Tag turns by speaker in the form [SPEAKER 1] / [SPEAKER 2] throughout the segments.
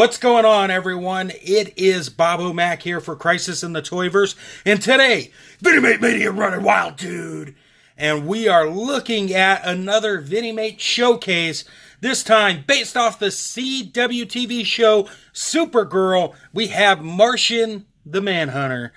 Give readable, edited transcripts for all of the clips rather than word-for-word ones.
[SPEAKER 1] What's going on, everyone? It is Bobo Mac here for Crisis in the Toyverse, and today, Vinimate Mania running wild, dude! And we are looking at another Vinimate showcase, this time based off the CW TV show Supergirl. We have Martian the Manhunter.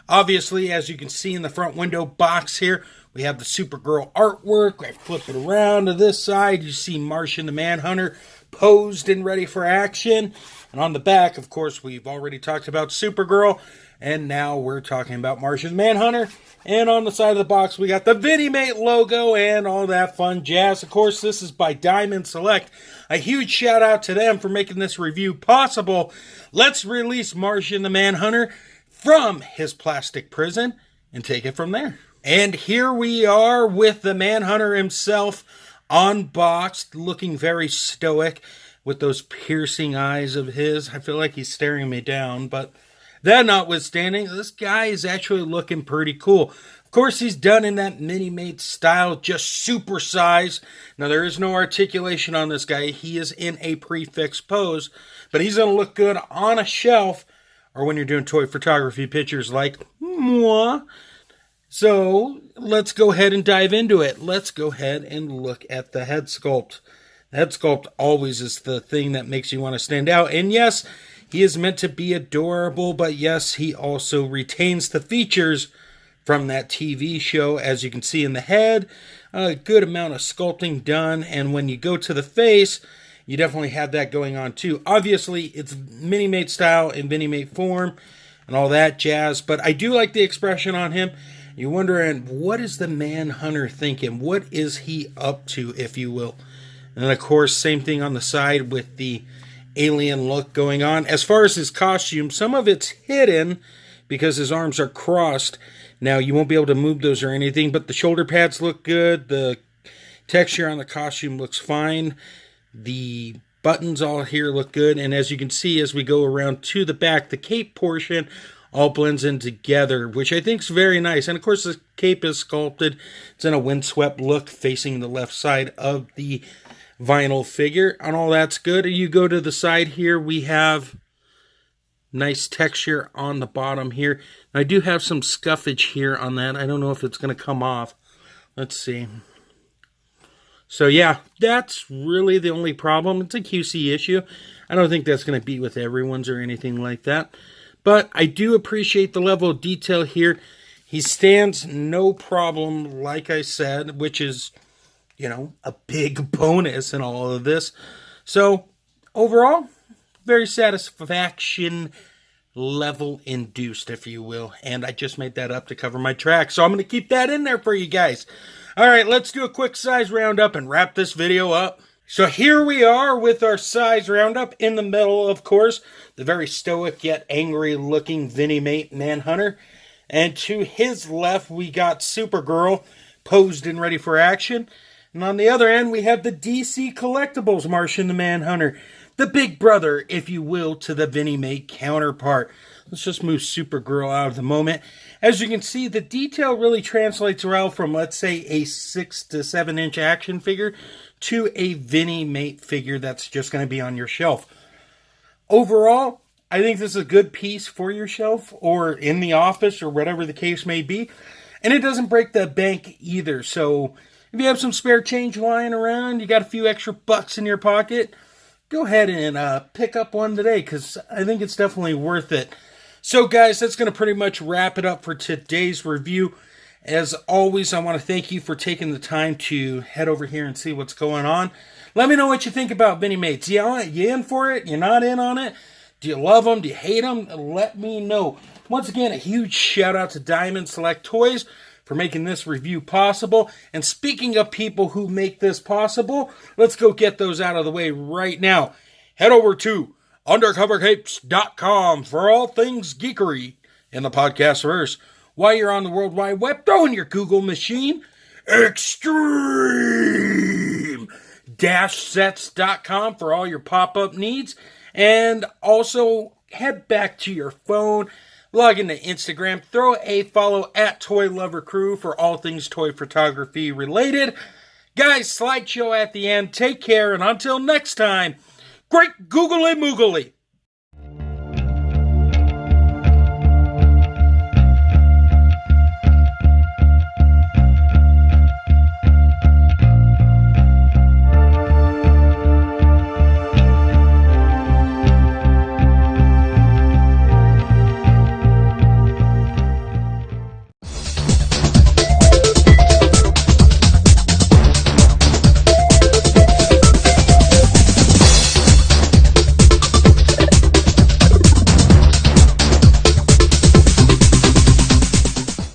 [SPEAKER 1] Obviously, as you can see in the front window box here, we have the Supergirl artwork. I flip it around to this side. You see Martian the Manhunter posed and ready for action. And on the back, of course, we've already talked about Supergirl. And now we're talking about Martian Manhunter. And on the side of the box, we got the Vinimate logo and all that fun jazz. Of course, this is by Diamond Select. A huge shout out to them for making this review possible. Let's release Martian the Manhunter from his plastic prison and take it from there. And here we are with the Manhunter himself, unboxed, looking very stoic with those piercing eyes of his. I feel like he's staring me down, but that notwithstanding, this guy is actually looking pretty cool. Of course, he's done in that Minimate style, just supersized. Now, there is no articulation on this guy. He is in a prefix pose, but he's going to look good on a shelf or when you're doing toy photography pictures like moi. So let's go ahead and dive into it. Let's go ahead and look at the head sculpt. The head sculpt always is the thing that makes you want to stand out. And yes, he is meant to be adorable, but yes, he also retains the features from that TV show. As you can see in the head, a good amount of sculpting done. And when you go to the face, you definitely have that going on too. Obviously, it's Minimate style and Vinimate form and all that jazz. But I do like the expression on him. You're wondering, what is the Manhunter thinking? What is he up to, if you will? And of course, same thing on the side with the alien look going on. As far as his costume, some of it's hidden because his arms are crossed. Now, you won't be able to move those or anything, but the shoulder pads look good. The texture on the costume looks fine. The buttons all here look good. And as you can see, as we go around to the back, the cape portion all blends in together, which I think is very nice. And of course, the cape is sculpted. It's in a windswept look facing the left side of the vinyl figure, and all that's good. You go to the side here, we have nice texture on the bottom here. I do have some scuffage here on that. I don't know if it's going to come off. Let's see. So yeah, that's really the only problem. It's a QC issue. I don't think that's going to be with everyone's or anything like that. But I do appreciate the level of detail here. He stands no problem, like I said, which is, you know, a big bonus in all of this. So, overall, very satisfaction level induced, if you will. And I just made that up to cover my tracks, so I'm going to keep that in there for you guys. Alright, let's do a quick size roundup and wrap this video up. So here we are with our size roundup. In the middle, of course, the very stoic yet angry looking Vinimate Manhunter. And to his left, we got Supergirl posed and ready for action. And on the other end, we have the DC Collectibles Martian the Manhunter. The big brother, if you will, to the Vinimate counterpart. Let's just move Supergirl out of the moment. As you can see, the detail really translates well from, let's say, a 6 to 7 inch action figure to a Vinimate figure that's just going to be on your shelf. Overall, I think this is a good piece for your shelf or in the office or whatever the case may be. And it doesn't break the bank either. So if you have some spare change lying around, you got a few extra bucks in your pocket, go ahead and pick up one today because I think it's definitely worth it. So guys, that's going to pretty much wrap it up for today's review. As always, I want to thank you for taking the time to head over here and see what's going on. Let me know what you think about Vinimates. You in for it? You not in on it? Do you love them? Do you hate them? Let me know. Once again, a huge shout out to Diamond Select Toys for making this review possible. And speaking of people who make this possible, let's go get those out of the way right now. Head over to undercovercapes.com for all things geekery in the podcast verse. While you're on the World Wide Web, throw in your Google machine, extreme-sets.com for all your pop-up needs. And also, head back to your phone, log into Instagram, throw a follow at Toy Lover Crew for all things toy photography related. Guys, slideshow at the end. Take care, and until next time, great googly moogly.